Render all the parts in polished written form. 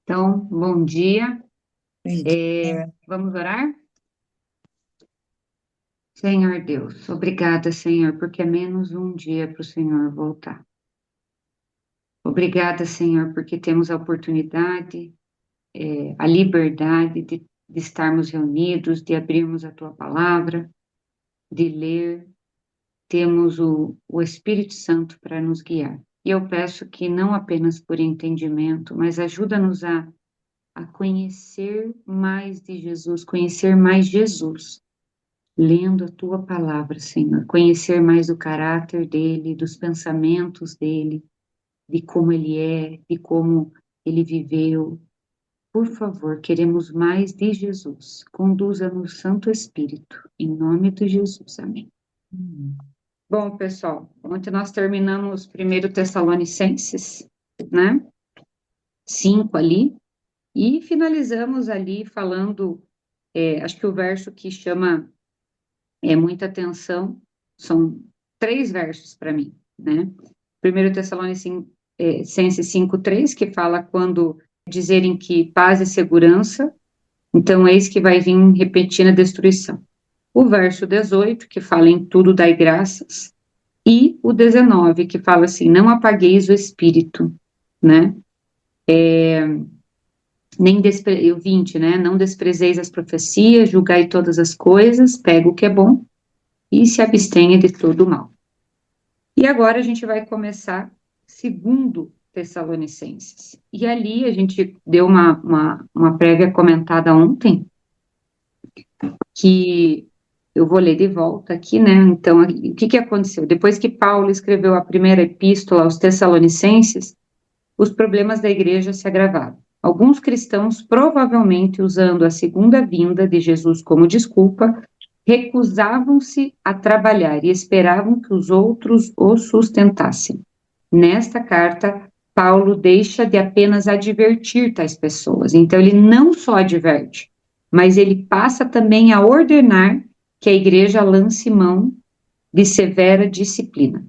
Então, bom dia. Entendi. Vamos orar? Senhor Deus, obrigada, Senhor, porque é menos um dia para o Senhor voltar. Obrigada, Senhor, porque temos a oportunidade, a liberdade de estarmos reunidos, de abrirmos a Tua palavra, de ler. Temos o Espírito Santo para nos guiar. E eu peço que não apenas por entendimento, mas ajuda-nos a conhecer mais de Jesus, conhecer mais Jesus, lendo a tua palavra, Senhor, conhecer mais o caráter dele, dos pensamentos dele, de como ele é, de como ele viveu. Por favor, queremos mais de Jesus. Conduza-nos, Santo Espírito, em nome de Jesus. Amém. Bom, pessoal, ontem nós terminamos 1 Tessalonicenses, né? 5 ali, e finalizamos ali falando, acho que o verso que chama muita atenção, são 3 versos para mim, né? 1 Tessalonicenses 5:3, que fala quando dizerem que paz e segurança, então eis que vai vir repetindo a destruição. O verso 18, que fala em tudo dai graças, e o 19, que fala assim, não apagueis o espírito, né? O 20, né? Não desprezeis as profecias, julgai todas as coisas, pega o que é bom, e se abstenha de todo o mal. E agora a gente vai começar 2 Tessalonicenses. E ali a gente deu uma prévia comentada ontem, que eu vou ler de volta aqui, né? Então, o que aconteceu? Depois que Paulo escreveu a primeira epístola aos Tessalonicenses, os problemas da igreja se agravaram. Alguns cristãos, provavelmente usando a segunda vinda de Jesus como desculpa, recusavam-se a trabalhar e esperavam que os outros os sustentassem. Nesta carta, Paulo deixa de apenas advertir tais pessoas. Então, ele não só adverte, mas ele passa também a ordenar que a igreja lance mão de severa disciplina.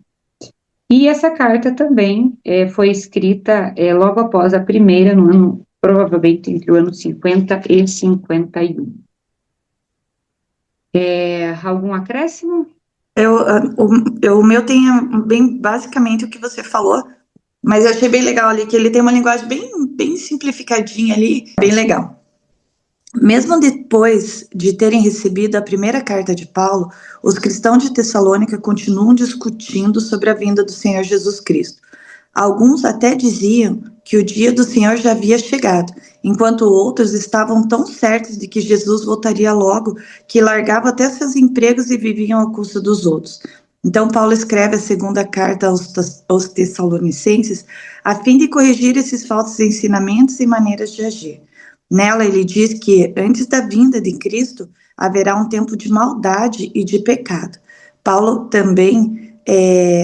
E essa carta também foi escrita logo após a primeira, no ano, provavelmente entre o ano 50 e 51. Algum acréscimo? O meu tem bem basicamente o que você falou, mas eu achei bem legal ali que ele tem uma linguagem bem simplificadinha ali, bem legal. Mesmo depois de terem recebido a primeira carta de Paulo, os cristãos de Tessalônica continuam discutindo sobre a vinda do Senhor Jesus Cristo. Alguns até diziam que o dia do Senhor já havia chegado, enquanto outros estavam tão certos de que Jesus voltaria logo que largavam até seus empregos e viviam à custa dos outros. Então, Paulo escreve a segunda carta aos Tessalonicenses a fim de corrigir esses falsos ensinamentos e maneiras de agir. Nela, ele diz que antes da vinda de Cristo haverá um tempo de maldade e de pecado. Paulo também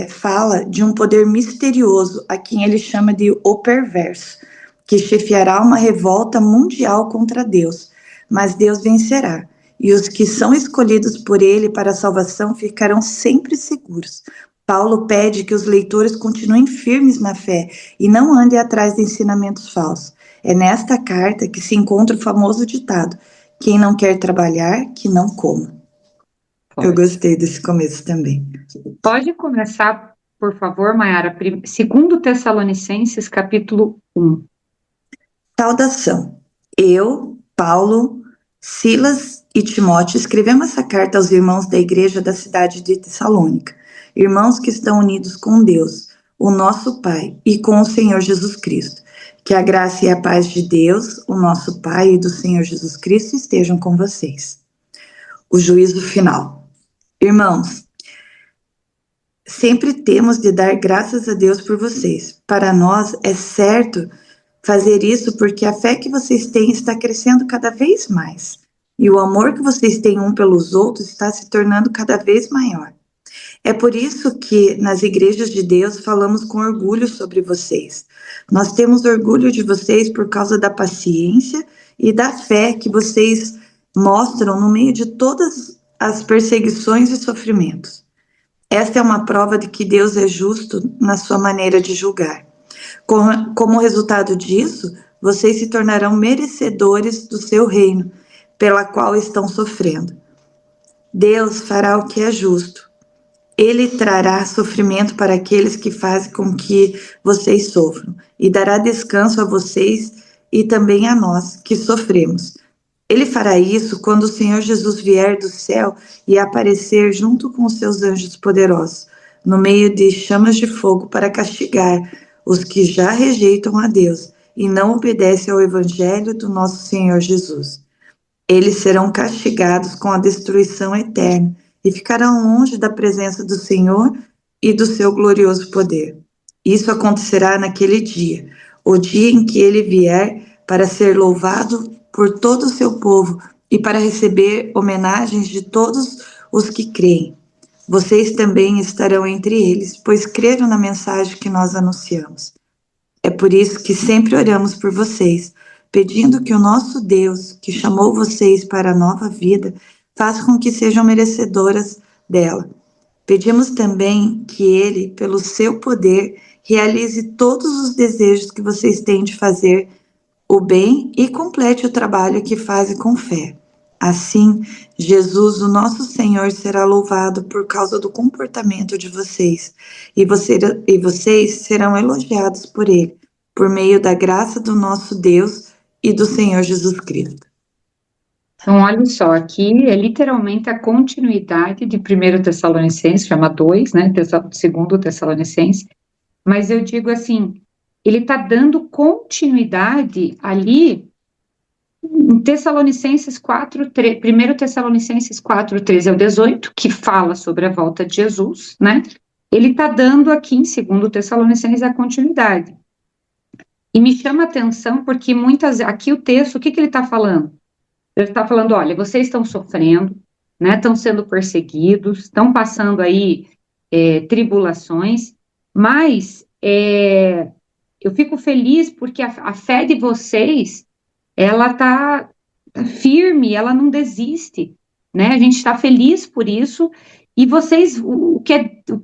fala de um poder misterioso, a quem ele chama de o perverso, que chefiará uma revolta mundial contra Deus, mas Deus vencerá, e os que são escolhidos por ele para a salvação ficarão sempre seguros. Paulo pede que os leitores continuem firmes na fé e não andem atrás de ensinamentos falsos. É nesta carta que se encontra o famoso ditado: quem não quer trabalhar, que não coma. Eu gostei desse começo também. Pode começar, por favor, Mayara, 2 Tessalonicenses, capítulo 1. Saudação. Eu, Paulo, Silas e Timóteo escrevemos essa carta aos irmãos da igreja da cidade de Tessalônica, irmãos que estão unidos com Deus, o nosso Pai, e com o Senhor Jesus Cristo. Que a graça e a paz de Deus, o nosso Pai, e do Senhor Jesus Cristo estejam com vocês. O juízo final. Irmãos, sempre temos de dar graças a Deus por vocês. Para nós é certo fazer isso porque a fé que vocês têm está crescendo cada vez mais. E o amor que vocês têm um pelos outros está se tornando cada vez maior. É por isso que nas igrejas de Deus falamos com orgulho sobre vocês. Nós temos orgulho de vocês por causa da paciência e da fé que vocês mostram no meio de todas as perseguições e sofrimentos. Esta é uma prova de que Deus é justo na sua maneira de julgar. Como resultado disso, vocês se tornarão merecedores do seu reino, pela qual estão sofrendo. Deus fará o que é justo. Ele trará sofrimento para aqueles que fazem com que vocês sofram, e dará descanso a vocês e também a nós, que sofremos. Ele fará isso quando o Senhor Jesus vier do céu e aparecer junto com os seus anjos poderosos, no meio de chamas de fogo para castigar os que já rejeitam a Deus e não obedecem ao Evangelho do nosso Senhor Jesus. Eles serão castigados com a destruição eterna e ficarão longe da presença do Senhor e do seu glorioso poder. Isso acontecerá naquele dia, o dia em que ele vier para ser louvado por todo o seu povo e para receber homenagens de todos os que creem. Vocês também estarão entre eles, pois creram na mensagem que nós anunciamos. É por isso que sempre oramos por vocês, pedindo que o nosso Deus, que chamou vocês para a nova vida, faça com que sejam merecedoras dela. Pedimos também que Ele, pelo seu poder, realize todos os desejos que vocês têm de fazer o bem e complete o trabalho que fazem com fé. Assim, Jesus, o nosso Senhor, será louvado por causa do comportamento de vocês, e vocês serão elogiados por Ele, por meio da graça do nosso Deus e do Senhor Jesus Cristo. Então, olha só, aqui é literalmente a continuidade de 1 Tessalonicenses, chama 2, né, 2 Tessalonicenses, mas eu digo assim, ele está dando continuidade ali em Tessalonicenses 4, 3, 1 Tessalonicenses 4, 13 ao 18, que fala sobre a volta de Jesus, né? Ele está dando aqui em 2 Tessalonicenses a continuidade. E me chama a atenção porque aqui o texto, o que ele está falando? Ele está falando, olha, vocês estão sofrendo, né? Estão sendo perseguidos, estão passando aí tribulações, mas eu fico feliz porque a fé de vocês ela está firme, ela não desiste, né? A gente está feliz por isso, e vocês,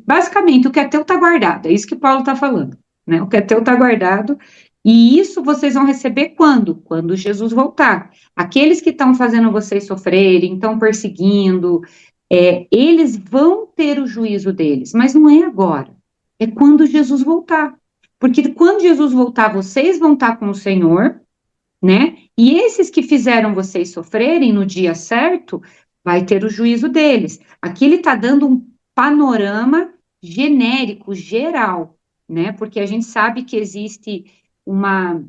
basicamente, o que é teu está guardado, é isso que Paulo está falando, né? O que é teu está guardado, e isso vocês vão receber quando? Quando Jesus voltar. Aqueles que estão fazendo vocês sofrerem, estão perseguindo, eles vão ter o juízo deles, mas não é agora, é quando Jesus voltar. Porque quando Jesus voltar, vocês vão estar com o Senhor, né? E esses que fizeram vocês sofrerem no dia certo, vai ter o juízo deles. Aqui ele está dando um panorama genérico, geral, né? Porque a gente sabe que existe uma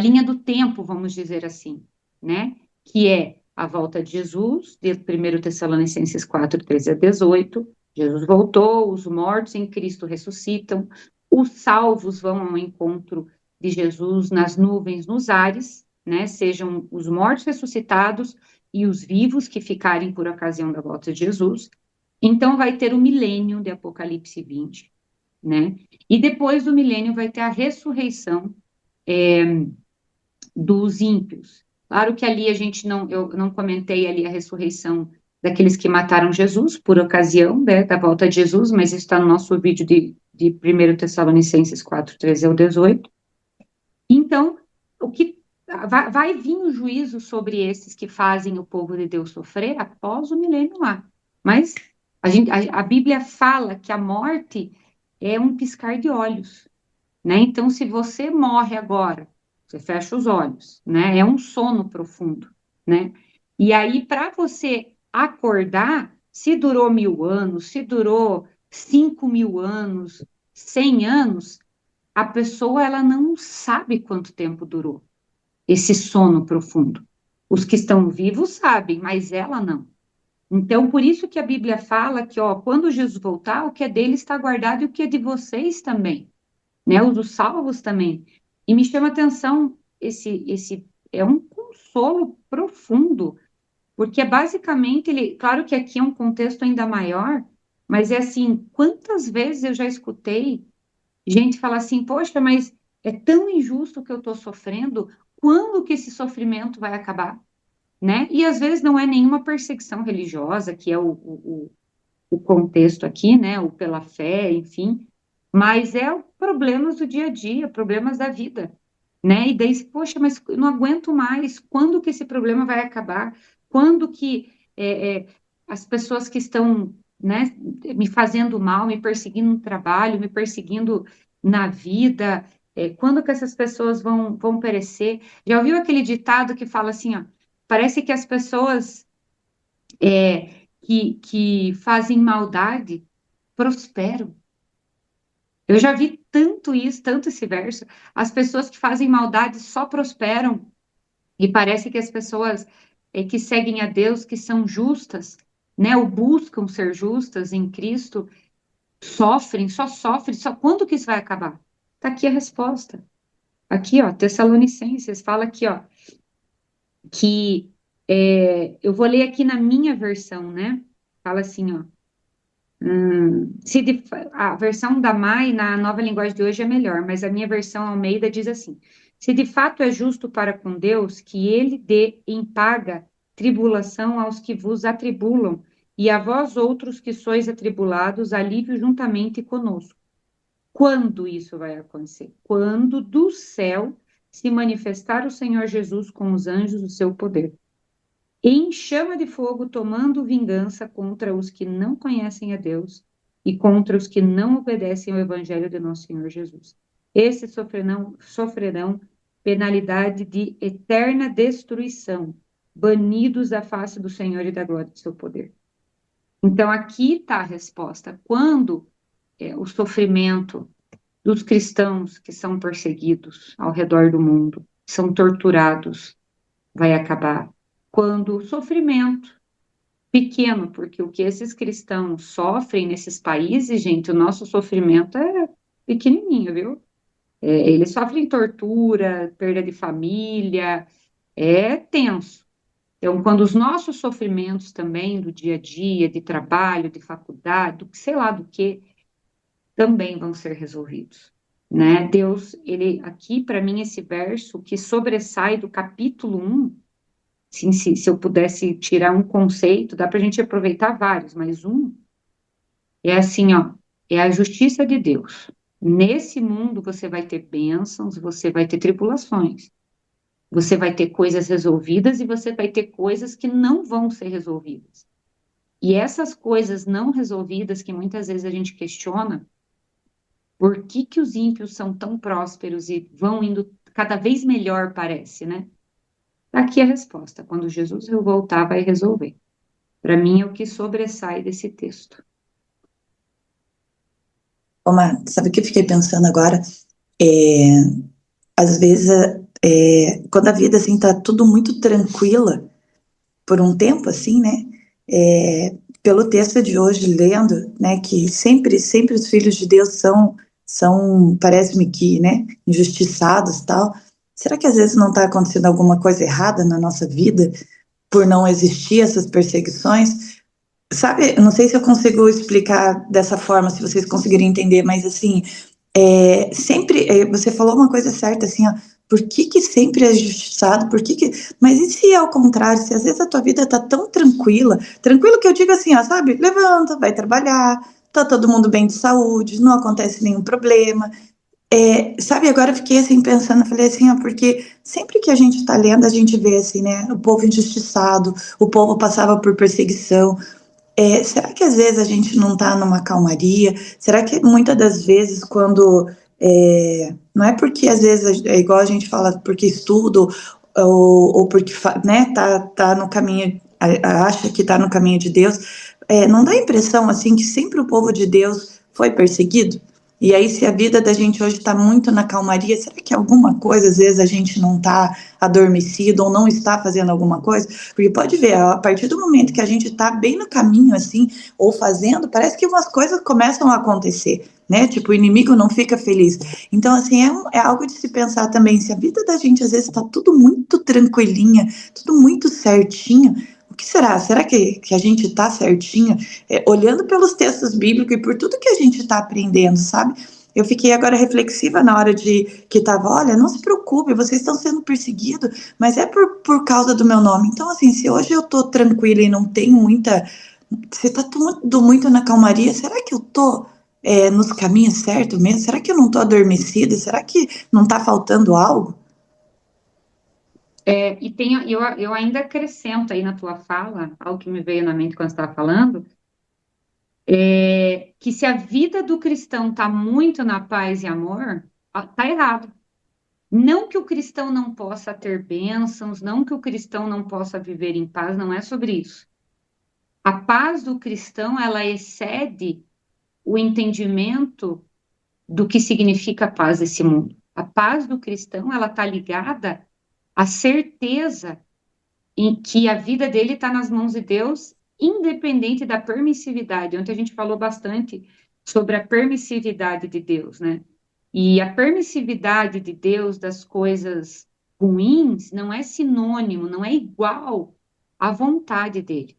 linha do tempo, vamos dizer assim, né? Que é a volta de Jesus, de 1 Tessalonicenses 4, 13 a 18, Jesus voltou, os mortos em Cristo ressuscitam, os salvos vão ao encontro de Jesus nas nuvens, nos ares, né? Sejam os mortos ressuscitados e os vivos que ficarem por ocasião da volta de Jesus. Então, vai ter o milênio de Apocalipse 20, né? E depois do milênio vai ter a ressurreição dos ímpios. Claro que ali eu não comentei ali a ressurreição daqueles que mataram Jesus por ocasião, né, da volta de Jesus, mas isso está no nosso vídeo de 1 Tessalonicenses 4, 13 ao 18. Então, o que vai vir o juízo sobre esses que fazem o povo de Deus sofrer após o milênio lá. Mas a Bíblia fala que a morte é um piscar de olhos, né? Então, se você morre agora, você fecha os olhos, né? É um sono profundo, né? E aí, para você acordar, se durou 1000 anos, se durou 5.000 anos, 100 anos, a pessoa ela não sabe quanto tempo durou esse sono profundo. Os que estão vivos sabem, mas ela não. Então, por isso que a Bíblia fala que, ó, quando Jesus voltar, o que é dele está guardado e o que é de vocês também, né? Os dos salvos também. E me chama a atenção esse é um consolo profundo, porque é basicamente claro que aqui é um contexto ainda maior, mas é assim, quantas vezes eu já escutei gente falar assim, poxa, mas é tão injusto o que eu estou sofrendo, quando que esse sofrimento vai acabar, né? E às vezes não é nenhuma perseguição religiosa, que é o contexto aqui, né? O pela fé, enfim, mas é problemas do dia a dia, problemas da vida, né? E daí, poxa, mas eu não aguento mais. Quando que esse problema vai acabar? Quando que as pessoas que estão, né, me fazendo mal, me perseguindo no trabalho, me perseguindo na vida, quando que essas pessoas vão perecer? Já ouviu aquele ditado que fala assim, ó, parece que as pessoas que fazem maldade prosperam. Eu já vi tanto isso, tanto esse verso. As pessoas que fazem maldade só prosperam. E parece que as pessoas que seguem a Deus, que são justas, né, ou buscam ser justas em Cristo, sofrem, só sofrem, só quando que isso vai acabar? Tá aqui a resposta. Aqui, ó, Tessalonicenses fala aqui, ó, que eu vou ler aqui na minha versão, né? Fala assim, ó. A versão da Mai na nova linguagem de hoje é melhor, mas a minha versão Almeida diz assim: se de fato é justo para com Deus que ele dê em paga tribulação aos que vos atribulam, e a vós outros que sois atribulados, alívio juntamente conosco. Quando isso vai acontecer? Quando do céu se manifestar o Senhor Jesus com os anjos do seu poder em chama de fogo, tomando vingança contra os que não conhecem a Deus e contra os que não obedecem ao Evangelho de nosso Senhor Jesus. Esses sofrerão penalidade de eterna destruição, banidos da face do Senhor e da glória do seu poder. Então, aqui está a resposta. Quando o sofrimento dos cristãos que são perseguidos ao redor do mundo, são torturados, vai acabar? Quando o sofrimento pequeno, porque o que esses cristãos sofrem nesses países, gente, o nosso sofrimento é pequenininho, viu? Eles sofrem tortura, perda de família, é tenso. Então, quando os nossos sofrimentos também do dia a dia, de trabalho, de faculdade, do que sei lá do que, também vão ser resolvidos, né? Deus, ele aqui para mim esse verso que sobressai do capítulo 1. Sim, se eu pudesse tirar um conceito, dá para a gente aproveitar vários, mas um é assim, ó, é a justiça de Deus. Nesse mundo você vai ter bênçãos, você vai ter tribulações, você vai ter coisas resolvidas e você vai ter coisas que não vão ser resolvidas. E essas coisas não resolvidas que muitas vezes a gente questiona, por que que os ímpios são tão prósperos e vão indo cada vez melhor, parece, né? Tá aqui a resposta. Quando Jesus voltar, vai resolver. Para mim é o que sobressai desse texto. Sabe o que eu fiquei pensando agora? Às vezes, quando a vida assim tá tudo muito tranquila por um tempo, assim, né? Pelo texto de hoje, lendo, né, que sempre os filhos de Deus são, parece-me que, né, injustiçados, tal. Será que às vezes não está acontecendo alguma coisa errada na nossa vida por não existir essas perseguições? Sabe, eu não sei se eu consigo explicar dessa forma, se vocês conseguirem entender, mas assim, sempre, você falou uma coisa certa, assim, ó, por que que sempre é justiçado, mas e se é ao contrário, se às vezes a tua vida tá tão tranquila, tranquilo que eu digo assim, ó, sabe, levanta, vai trabalhar, tá todo mundo bem de saúde, não acontece nenhum problema, sabe, agora eu fiquei assim pensando, falei assim, ó, porque sempre que a gente tá lendo, a gente vê assim, né, o povo injustiçado, o povo passava por perseguição, será que às vezes a gente não está numa calmaria? Será que muitas das vezes, quando. Não é porque às vezes é igual a gente fala, porque estudo, ou porque né, tá no caminho, acha que está no caminho de Deus, não dá a impressão assim que sempre o povo de Deus foi perseguido? E aí, se a vida da gente hoje está muito na calmaria, será que alguma coisa, às vezes, a gente não está adormecido ou não está fazendo alguma coisa? Porque pode ver, a partir do momento que a gente está bem no caminho, assim, ou fazendo, parece que umas coisas começam a acontecer, né? Tipo, o inimigo não fica feliz. Então, assim, é algo de se pensar também, se a vida da gente, às vezes, está tudo muito tranquilinha, tudo muito certinho, o que será? Será que a gente está certinho? Olhando pelos textos bíblicos e por tudo que a gente está aprendendo, sabe? Eu fiquei agora reflexiva na hora de que estava, olha, não se preocupe, vocês estão sendo perseguidos, mas é por causa do meu nome. Então, assim, se hoje eu estou tranquila e não tenho muita. Se está tudo muito na calmaria, será que eu estou nos caminhos certos mesmo? Será que eu não estou adormecida? Será que não está faltando algo? Eu ainda acrescento aí na tua fala, algo que me veio na mente quando você estava falando, que se a vida do cristão está muito na paz e amor, está errado. Não que o cristão não possa ter bênçãos, não que o cristão não possa viver em paz, não é sobre isso. A paz do cristão, ela excede o entendimento do que significa a paz desse mundo. A paz do cristão, ela está ligada à certeza em que a vida dele está nas mãos de Deus, independente da permissividade. Ontem a gente falou bastante sobre a permissividade de Deus, né? E a permissividade de Deus das coisas ruins não é sinônimo, não é igual à vontade dele.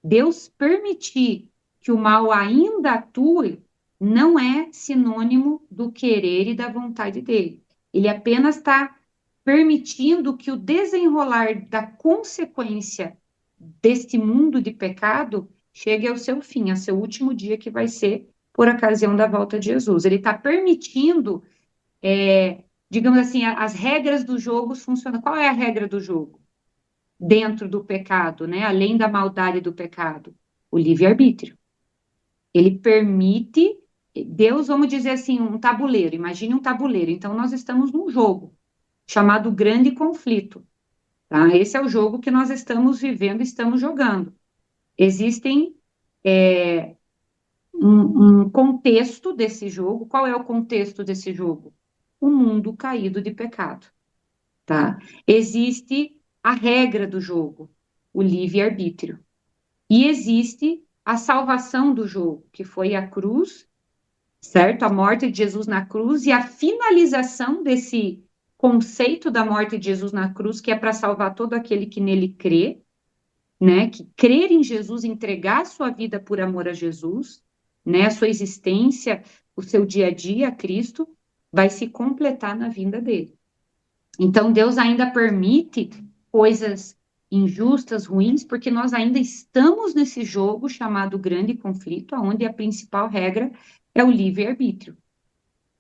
Deus permitir que o mal ainda atue não é sinônimo do querer e da vontade dele. Ele apenas está permitindo que o desenrolar da consequência deste mundo de pecado chegue ao seu fim, ao seu último dia, que vai ser por ocasião da volta de Jesus. Ele está permitindo, digamos assim, as regras do jogo funcionam. Qual é a regra do jogo? Dentro do pecado, né? Além da maldade do pecado, o livre-arbítrio. Ele permite, Deus, vamos dizer assim, um tabuleiro. Imagine um tabuleiro. Então, nós estamos num jogo chamado Grande Conflito. Tá? Esse é o jogo que nós estamos vivendo, estamos jogando. Existem um contexto desse jogo. Qual é o contexto desse jogo? O mundo caído de pecado. Tá? Existe a regra do jogo, o livre-arbítrio. E existe a salvação do jogo, que foi a cruz, certo? A morte de Jesus na cruz e a finalização desse conceito da morte de Jesus na cruz, que é para salvar todo aquele que nele crê, né? Que crer em Jesus, entregar sua vida por amor a Jesus, né? A sua existência, o seu dia a dia a Cristo, vai se completar na vinda dele. Então, Deus ainda permite coisas injustas, ruins, porque nós ainda estamos nesse jogo chamado grande conflito, onde a principal regra é o livre-arbítrio.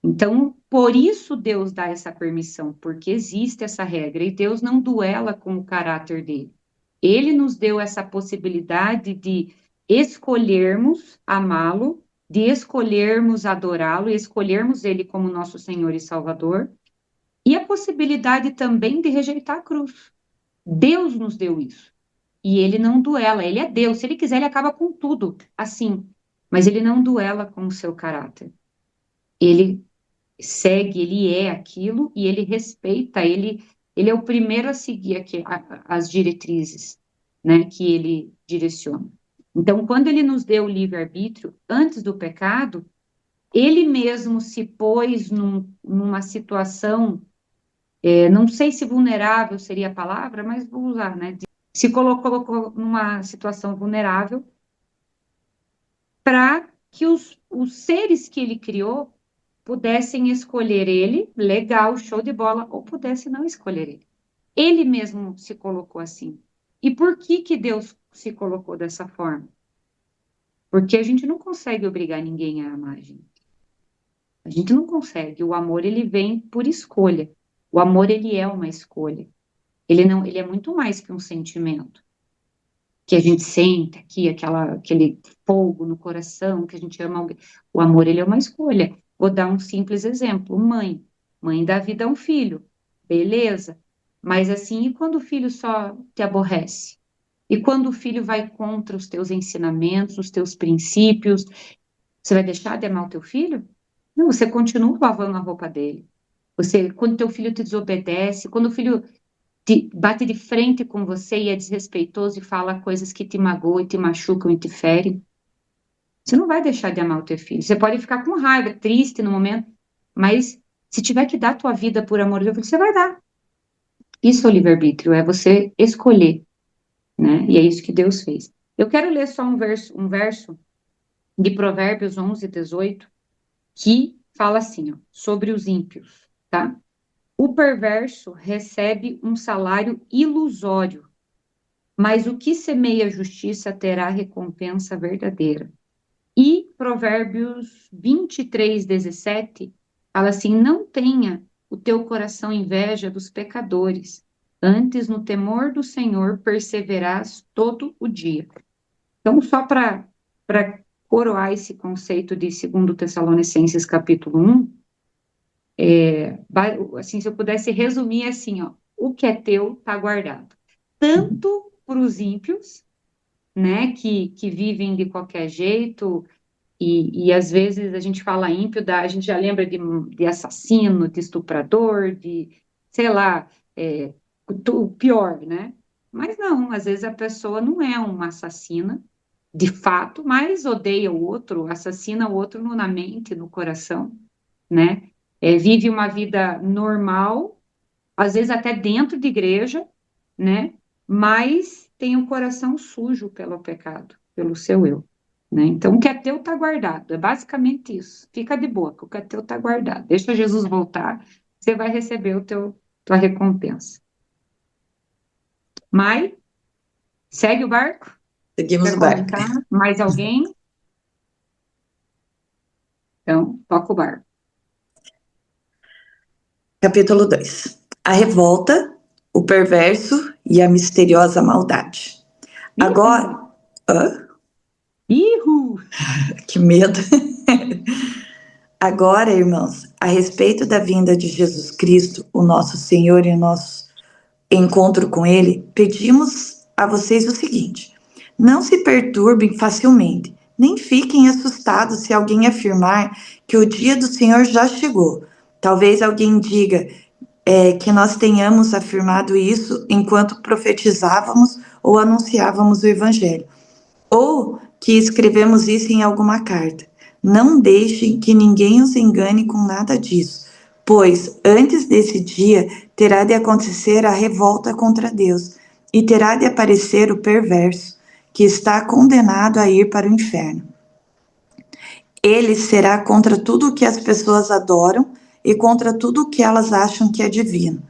Então, por isso Deus dá essa permissão, porque existe essa regra, e Deus não duela com o caráter dele. Ele nos deu essa possibilidade de escolhermos amá-lo, de escolhermos adorá-lo, escolhermos ele como nosso Senhor e Salvador, e a possibilidade também de rejeitar a cruz. Deus nos deu isso. E ele não duela, ele é Deus. Se ele quiser, ele acaba com tudo, assim. Mas ele não duela com o seu caráter. Ele segue, ele é aquilo e ele respeita, ele é o primeiro a seguir aqui, as diretrizes, né, que ele direciona. Então, quando ele nos deu o livre-arbítrio, antes do pecado, ele mesmo se pôs numa situação, não sei se vulnerável seria a palavra, mas vou usar, né? Se colocou numa situação vulnerável para que os seres que ele criou pudessem escolher ele, legal, show de bola, ou pudesse não escolher ele. Ele mesmo se colocou assim. E por que que Deus se colocou dessa forma? Porque a gente não consegue obrigar ninguém a amar a gente. A gente não consegue. O amor, ele vem por escolha. O amor, ele é uma escolha. Ele é muito mais que um sentimento que a gente sente aqui, aquele fogo no coração, que a gente ama alguém. O amor, ele é uma escolha. Vou dar um simples exemplo. Mãe. Mãe dá vida a um filho. Beleza. Mas assim, e quando o filho só te aborrece? E quando o filho vai contra os teus ensinamentos, os teus princípios, você vai deixar de amar o teu filho? Não, você continua lavando a roupa dele. Quando teu filho te desobedece, quando o filho bate de frente com você e é desrespeitoso e fala coisas que te magoam e te machucam e te ferem, você não vai deixar de amar o teu filho. Você pode ficar com raiva, triste no momento, mas se tiver que dar a tua vida por amor do teu filho, você vai dar. Isso é o livre-arbítrio, é você escolher, né? E é isso que Deus fez. Eu quero ler só um verso de Provérbios 11:18, que fala assim, ó, sobre os ímpios, tá? O perverso recebe um salário ilusório, mas o que semeia justiça terá recompensa verdadeira. E Provérbios 23:17 fala assim: não tenha o teu coração inveja dos pecadores, Antes, no temor do Senhor, perseverarás todo o dia. Então, só para coroar esse conceito de 2 Tessalonicenses capítulo 1, assim, se eu pudesse resumir assim, ó, o que é teu está guardado. Tanto para os ímpios, né, que vivem de qualquer jeito, e às vezes a gente fala ímpio, a gente já lembra de assassino, de estuprador, de, sei lá, o pior, né? Mas não, às vezes a pessoa não é uma assassina, de fato, mas odeia o outro, assassina o outro na mente, no coração, né? Vive uma vida normal, às vezes até dentro de igreja, né? Mas tem o coração sujo pelo pecado, pelo seu eu, né? Então, o que é teu está guardado, é basicamente isso. Fica de boa, que o que é teu está guardado. Deixa Jesus voltar, você vai receber tua recompensa. Mai, segue o barco? Seguimos Quer o barco. comentar? Mais alguém? Então, toca o barco. Capítulo 2. A revolta, o perverso e a misteriosa maldade. Agora... Hã? Ihu! Que medo! Agora, irmãos, a respeito da vinda de Jesus Cristo, o nosso Senhor e o nosso encontro com Ele, pedimos a vocês o seguinte: não se perturbem facilmente, nem fiquem assustados se alguém afirmar que o dia do Senhor já chegou. Talvez alguém diga que nós tenhamos afirmado isso enquanto profetizávamos ou anunciávamos o Evangelho, ou que escrevemos isso em alguma carta. Não deixem que ninguém os engane com nada disso, pois antes desse dia terá de acontecer a revolta contra Deus, e terá de aparecer o perverso, que está condenado a ir para o inferno. Ele será contra tudo o que as pessoas adoram e contra tudo o que elas acham que é divino.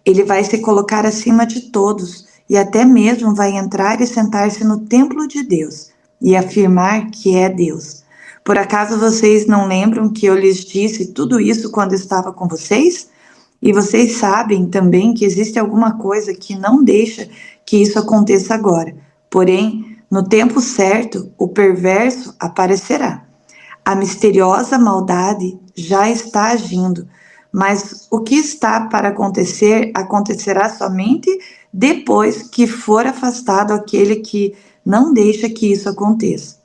Ele vai se colocar acima de todos e até mesmo vai entrar e sentar-se no templo de Deus e afirmar que é Deus. Por acaso vocês não lembram que eu lhes disse tudo isso quando estava com vocês? E vocês sabem também que existe alguma coisa que não deixa que isso aconteça agora. Porém, no tempo certo, o perverso aparecerá. A misteriosa maldade já está agindo, mas o que está para acontecer acontecerá somente depois que for afastado aquele que não deixa que isso aconteça.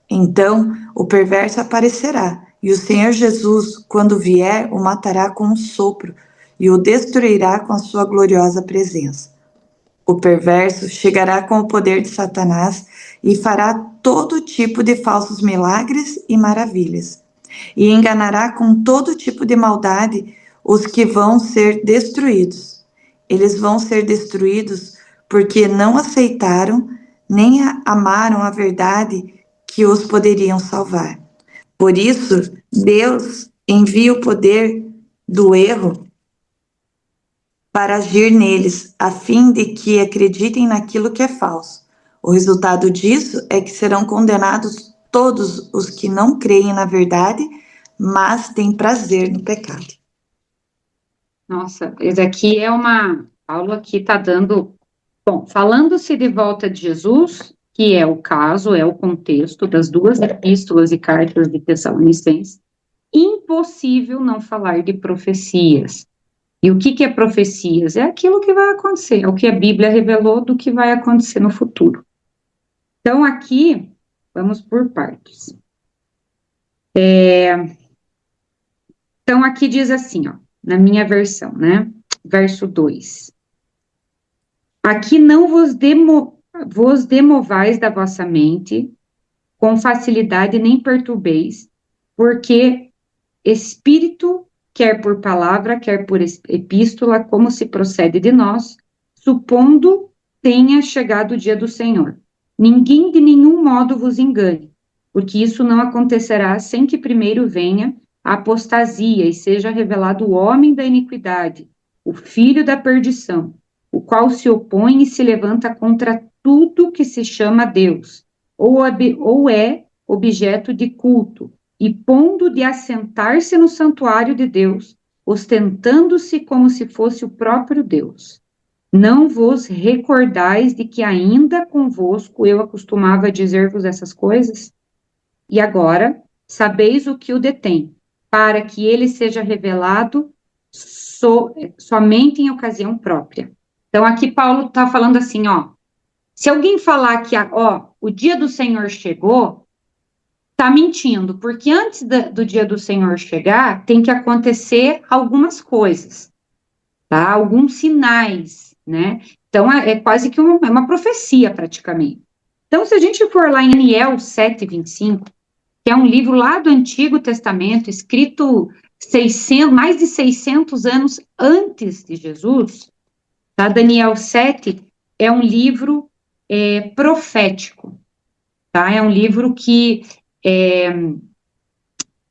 Então o perverso aparecerá, e o Senhor Jesus, quando vier, o matará com um sopro e o destruirá com a sua gloriosa presença. O perverso chegará com o poder de Satanás e fará todo tipo de falsos milagres e maravilhas, e enganará com todo tipo de maldade os que vão ser destruídos. Eles vão ser destruídos porque não aceitaram nem amaram a verdade que os poderiam salvar. Por isso, Deus envia o poder do erro para agir neles, a fim de que acreditem naquilo que é falso. O resultado disso é que serão condenados todos os que não creem na verdade, mas têm prazer no pecado. Nossa, esse aqui Paulo aqui está dando, bom, falando-se de volta de Jesus, que é o caso, é o contexto das duas epístolas e cartas de Tessalonicenses, impossível não falar de profecias. E o que é profecias? É aquilo que vai acontecer, é o que a Bíblia revelou do que vai acontecer no futuro. Então, aqui, vamos por partes. Então, aqui diz assim, ó, na minha versão, né? Verso 2. Aqui não vos demovais da vossa mente com facilidade, nem perturbeis, porque Espírito, quer por palavra, quer por epístola, como se procede de nós, supondo tenha chegado o dia do Senhor. Ninguém de nenhum modo vos engane, porque isso não acontecerá sem que primeiro venha a apostasia e seja revelado o homem da iniquidade, o filho da perdição, o qual se opõe e se levanta contra tudo que se chama Deus, ou é objeto de culto, e pondo de assentar-se no santuário de Deus, ostentando-se como se fosse o próprio Deus. Não vos recordais de que ainda convosco eu acostumava dizer-vos essas coisas? E agora sabeis o que o detém, para que ele seja revelado somente em ocasião própria. Então, aqui Paulo está falando assim, ó, se alguém falar que, ó, o dia do Senhor chegou, está mentindo, porque antes do dia do Senhor chegar, tem que acontecer algumas coisas, tá? Alguns sinais, né? Então, é quase que uma profecia, praticamente. Então, se a gente for lá em Daniel 7:25, que é um livro lá do Antigo Testamento, escrito 600, mais de 600 anos antes de Jesus, tá? Daniel 7 é um livro profético, tá? É um livro que é,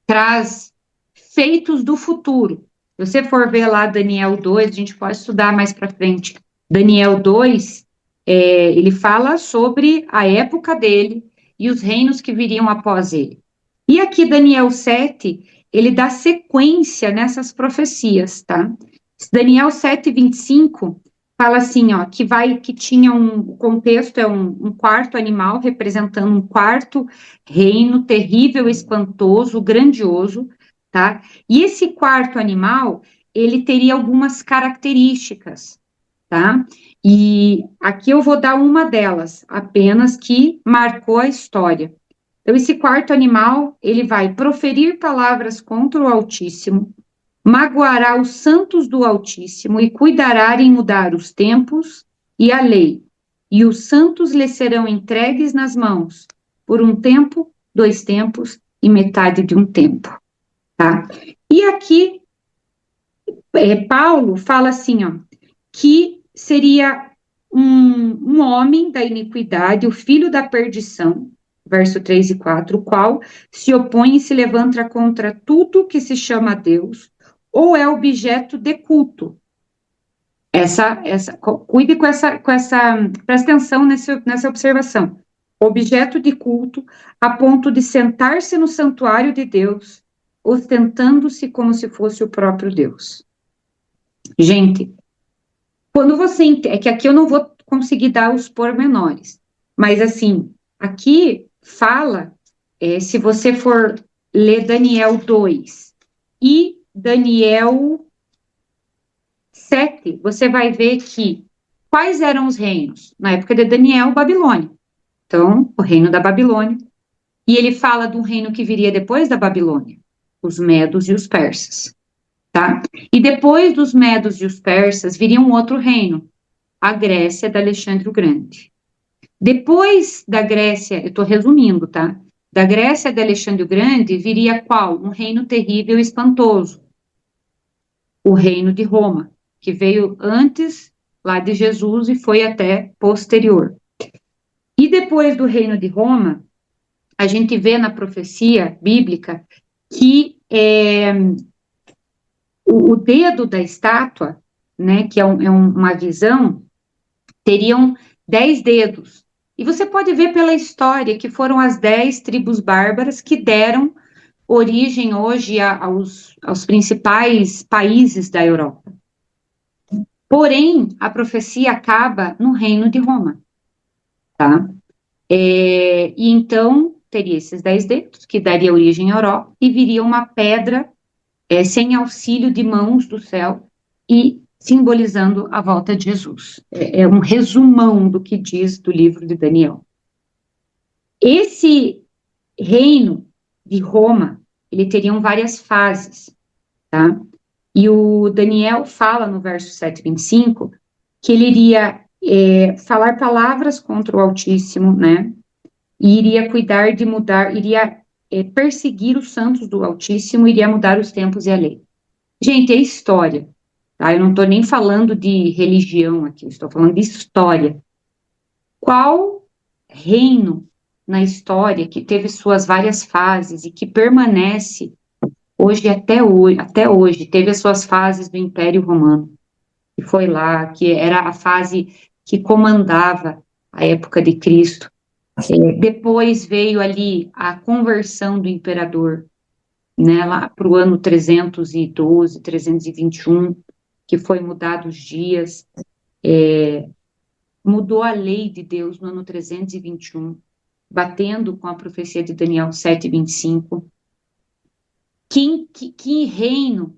traz feitos do futuro. Se você for ver lá Daniel 2, a gente pode estudar mais para frente. Daniel 2, ele fala sobre a época dele e os reinos que viriam após ele. E aqui Daniel 7, ele dá sequência nessas profecias, tá? Daniel 7:25 fala assim, ó, que tinha o contexto é um quarto animal representando um quarto reino terrível, espantoso, grandioso, tá? E esse quarto animal, ele teria algumas características, tá? E aqui eu vou dar uma delas, apenas que marcou a história. Então, esse quarto animal, ele vai proferir palavras contra o Altíssimo, magoará os santos do Altíssimo e cuidará em mudar os tempos e a lei. E os santos lhe serão entregues nas mãos por um tempo, 2 tempos e metade de um tempo, tá? E aqui, Paulo fala assim, ó, que seria um homem da iniquidade, o filho da perdição, verso 3 e 4, o qual se opõe e se levanta contra tudo que se chama Deus, ou é objeto de culto. Cuide presta atenção nessa observação. Objeto de culto, a ponto de sentar-se no santuário de Deus, ostentando-se como se fosse o próprio Deus. Gente, quando você. É que aqui eu não vou conseguir dar os pormenores, mas assim, aqui fala, se você for ler Daniel 2 e Daniel 7, você vai ver que quais eram os reinos? Na época de Daniel, Babilônia. Então, o reino da Babilônia. E ele fala de um reino que viria depois da Babilônia, os medos e os persas, tá? E depois dos medos e os persas viria um outro reino, a Grécia de Alexandre o Grande. Depois da Grécia, eu estou resumindo, tá? Da Grécia de Alexandre o Grande viria qual? Um reino terrível e espantoso, o reino de Roma, que veio antes lá de Jesus e foi até posterior. E depois do reino de Roma, a gente vê na profecia bíblica que o dedo da estátua, né, que é uma visão, teriam 10 dedos. E você pode ver pela história que foram as 10 tribos bárbaras que deram origem hoje aos principais países da Europa. Porém, a profecia acaba no reino de Roma, tá? E então, teria esses 10 dedos, que daria origem à Europa, e viria uma pedra sem auxílio de mãos do céu, e simbolizando a volta de Jesus. É um resumão do que diz do livro de Daniel. Esse reino de Roma, ele teria várias fases, tá? E o Daniel fala no verso 7:25 que ele iria falar palavras contra o Altíssimo, né? E iria cuidar de mudar, iria perseguir os santos do Altíssimo, iria mudar os tempos e a lei. Gente, é história, tá? Eu não estou nem falando de religião aqui, eu estou falando de história. Qual reino na história que teve suas várias fases e que permanece até hoje, teve as suas fases do Império Romano, que foi lá, que era a fase que comandava a época de Cristo. Depois veio ali a conversão do imperador, né, lá para o ano 312, 321, que foi mudado os dias. mudou a lei de Deus no ano 321, batendo com a profecia de Daniel 7:25. Que reino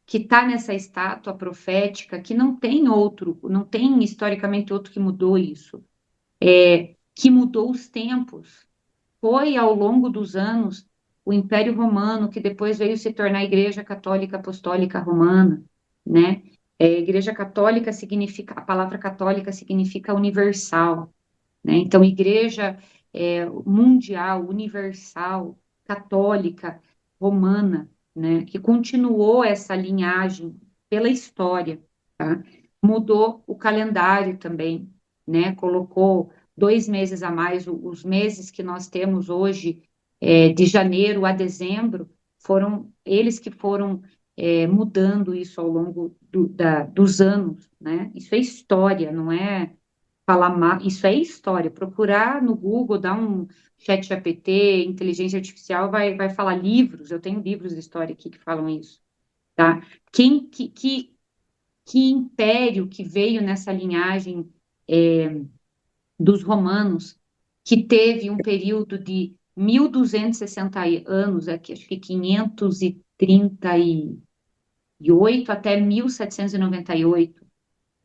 que está nessa estátua profética, que não tem outro, não tem historicamente outro que mudou isso, que mudou os tempos. Foi ao longo dos anos o Império Romano, que depois veio se tornar a Igreja Católica Apostólica Romana, né? Igreja Católica significa, a palavra católica significa universal, né? Então, Igreja mundial, universal, católica, romana, né? Que continuou essa linhagem pela história, tá? Mudou o calendário também, né? Colocou 2 meses a mais, os meses que nós temos hoje, de janeiro a dezembro, foram eles que foram mudando isso ao longo dos anos, né? Isso é história, não é falar mal, isso é história. Procurar no Google, dar um chat GPT, inteligência artificial, vai falar livros, eu tenho livros de história aqui que falam isso, tá? Que império que veio nessa linhagem dos romanos, que teve um período de 1.260 anos, aqui, acho que 538 até 1798,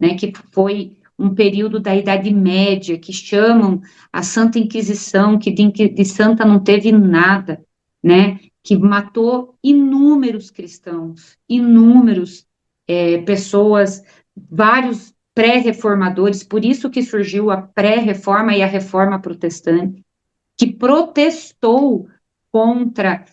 né, que foi um período da Idade Média, que chamam a Santa Inquisição, que de santa não teve nada, né, que matou inúmeros cristãos, inúmeros pessoas, vários pré-reformadores, por isso que surgiu a pré-reforma e a reforma protestante, que protestou contra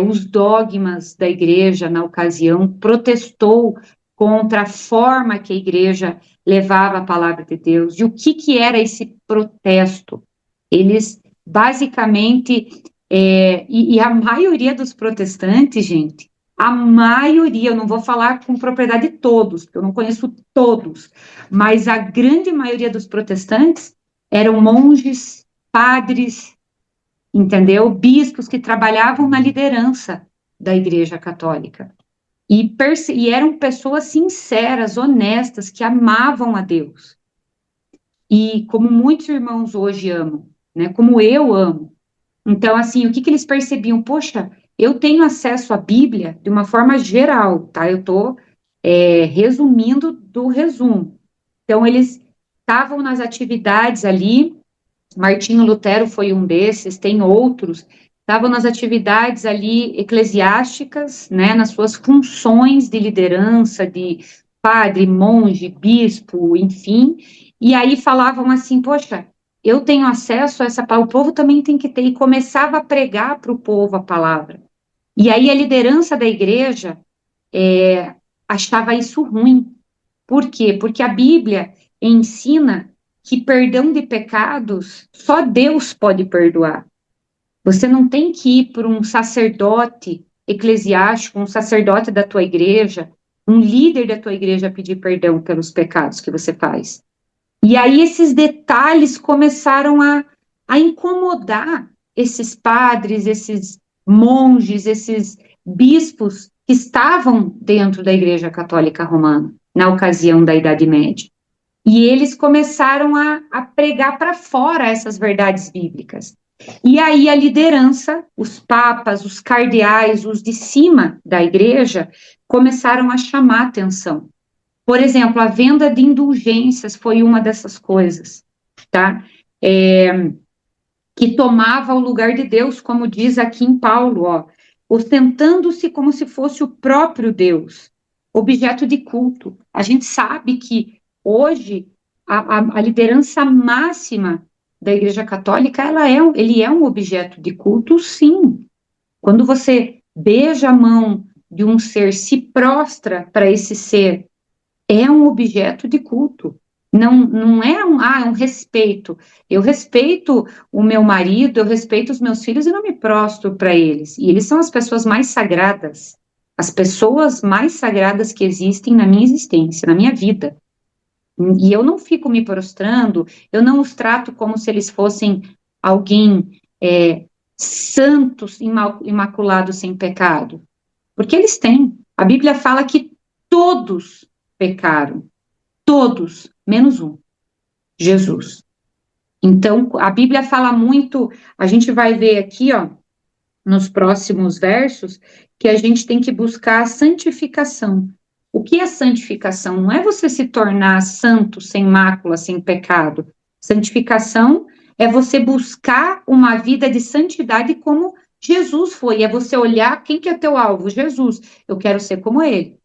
os dogmas da igreja na ocasião, protestou contra a forma que a igreja levava a palavra de Deus. E o que era esse protesto? Eles, basicamente, e a maioria dos protestantes, gente, a maioria, eu não vou falar com propriedade de todos, porque eu não conheço todos, mas a grande maioria dos protestantes eram monges, padres, entendeu? Bispos que trabalhavam na liderança da Igreja Católica. E eram pessoas sinceras, honestas, que amavam a Deus. E como muitos irmãos hoje amam, né? Como eu amo. Então, assim, o que eles percebiam? Poxa, eu tenho acesso à Bíblia de uma forma geral, tá? Eu estou resumindo do resumo. Então, eles estavam nas atividades ali, Martinho Lutero foi um desses, tem outros, estavam nas atividades ali eclesiásticas, né, nas suas funções de liderança, de padre, monge, bispo, enfim, e aí falavam assim, poxa, eu tenho acesso a essa palavra, o povo também tem que ter, e começava a pregar para o povo a palavra. E aí a liderança da igreja achava isso ruim. Por quê? Porque a Bíblia ensina que perdão de pecados só Deus pode perdoar. Você não tem que ir para um sacerdote eclesiástico, um sacerdote da tua igreja, um líder da tua igreja pedir perdão pelos pecados que você faz. E aí esses detalhes começaram a incomodar esses padres, esses monges, esses bispos que estavam dentro da Igreja Católica Romana, na ocasião da Idade Média. E eles começaram a pregar para fora essas verdades bíblicas. E aí a liderança, os papas, os cardeais, os de cima da igreja, começaram a chamar atenção. Por exemplo, a venda de indulgências foi uma dessas coisas, tá? Que tomava o lugar de Deus, como diz aqui em Paulo, ó, ostentando-se como se fosse o próprio Deus, objeto de culto. A gente sabe que hoje a liderança máxima da Igreja Católica, ele é um objeto de culto, sim. Quando você beija a mão de um ser, se prostra para esse ser, é um objeto de culto. Não é um respeito. Eu respeito o meu marido, eu respeito os meus filhos e não me prostro para eles. E eles são as pessoas mais sagradas, as pessoas mais sagradas que existem na minha existência, na minha vida. E eu não fico me prostrando, eu não os trato como se eles fossem alguém santos, imaculados, sem pecado. Porque eles têm. A Bíblia fala que todos pecaram. Todos. menos um, Jesus. Então, a Bíblia fala muito, a gente vai ver aqui, ó, nos próximos versos, que a gente tem que buscar a santificação. O que é santificação? Não é você se tornar santo, sem mácula, sem pecado. Santificação é você buscar uma vida de santidade como Jesus foi. É você olhar quem que é teu alvo? Jesus. Eu quero ser como ele.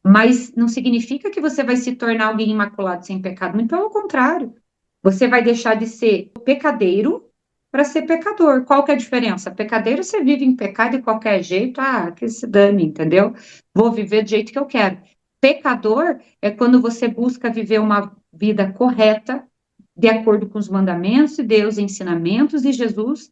Mas não significa que você vai se tornar alguém imaculado sem pecado. Muito pelo contrário. Você vai deixar de ser pecadeiro para ser pecador. Qual que é a diferença? Pecadeiro, você vive em pecado de qualquer jeito, que se dane, entendeu? Vou viver do jeito que eu quero. Pecador é quando você busca viver uma vida correta, de acordo com os mandamentos de Deus, ensinamentos de Jesus,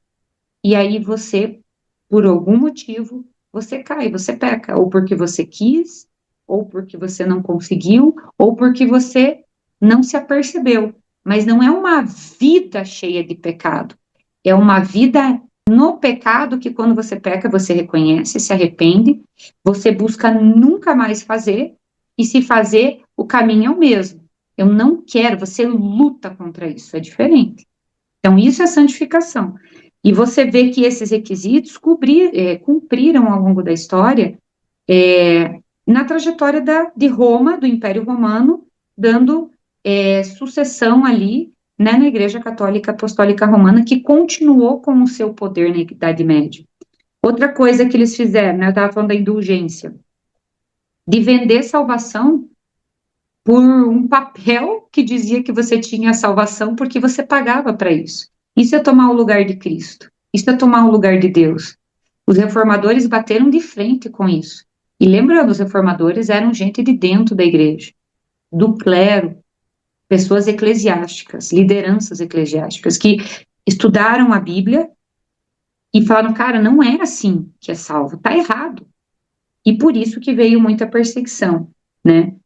e aí você, por algum motivo, você cai, você peca, ou porque você quis, ou porque você não conseguiu, ou porque você não se apercebeu. Mas não é uma vida cheia de pecado. É uma vida no pecado que quando você peca, você reconhece, se arrepende, você busca nunca mais fazer, e se fazer, o caminho é o mesmo. Eu não quero, você luta contra isso, é diferente. Então, isso é santificação. E você vê que esses requisitos cumpriram ao longo da história, na trajetória de Roma, do Império Romano, dando sucessão ali, né, na Igreja Católica Apostólica Romana, que continuou com o seu poder na Idade Média. Outra coisa que eles fizeram, né, eu estava falando da indulgência, de vender salvação por um papel que dizia que você tinha salvação porque você pagava para isso. Isso é tomar o lugar de Cristo. Isso é tomar o lugar de Deus. Os reformadores bateram de frente com isso. E lembrando, os reformadores eram gente de dentro da igreja, do clero, pessoas eclesiásticas, lideranças eclesiásticas, que estudaram a Bíblia e falaram, cara, não é assim que é salvo, tá errado. E por isso que veio muita perseguição, né?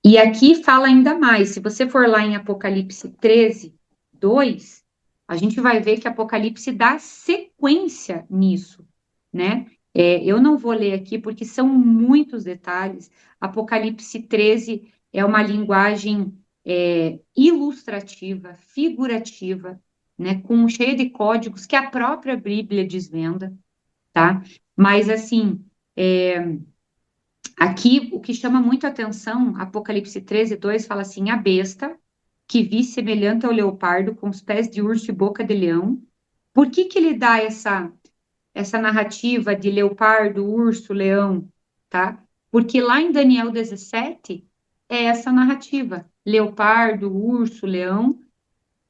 E aqui fala ainda mais, se você for lá em Apocalipse 13, 2, a gente vai ver que Apocalipse dá sequência nisso, né? Eu não vou ler aqui porque são muitos detalhes. Apocalipse 13 é uma linguagem ilustrativa, figurativa, né? Cheia de códigos que a própria Bíblia desvenda, tá? Mas, assim, aqui, o que chama muito a atenção, Apocalipse 13, 2 fala assim, a besta, que vi semelhante ao leopardo, com os pés de urso e boca de leão. Por que que ele dá essa narrativa de leopardo, urso, leão, tá? Porque lá em Daniel 17, é essa narrativa, leopardo, urso, leão,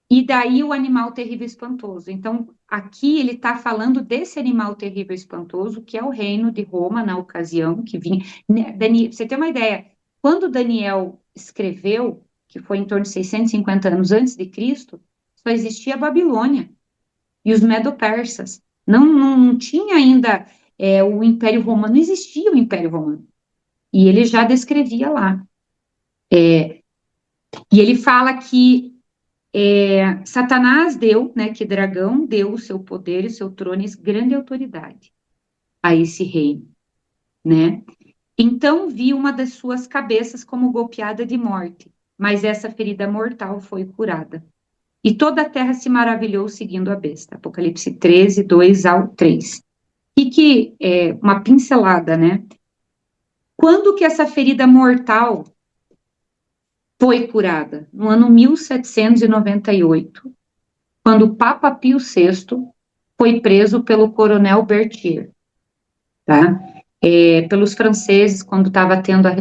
e daí o animal terrível e espantoso. Então, aqui ele está falando desse animal terrível e espantoso, que é o reino de Roma na ocasião, que vinha. Né, você tem uma ideia? Quando Daniel escreveu, que foi em torno de 650 anos antes de Cristo, só existia a Babilônia e os medo-persas. Não tinha ainda o Império Romano, não existia o Império Romano. E ele já descrevia lá. E ele fala que Satanás deu, né, que dragão deu o seu poder e o seu trono e grande autoridade a esse reino, né? Então vi uma das suas cabeças como golpeada de morte, mas essa ferida mortal foi curada. E toda a terra se maravilhou seguindo a besta. Apocalipse 13, 2 ao 3. E que é uma pincelada, né? Quando que essa ferida mortal foi curada? No ano 1798, quando o Papa Pio VI foi preso pelo coronel Berthier, tá? Pelos franceses, quando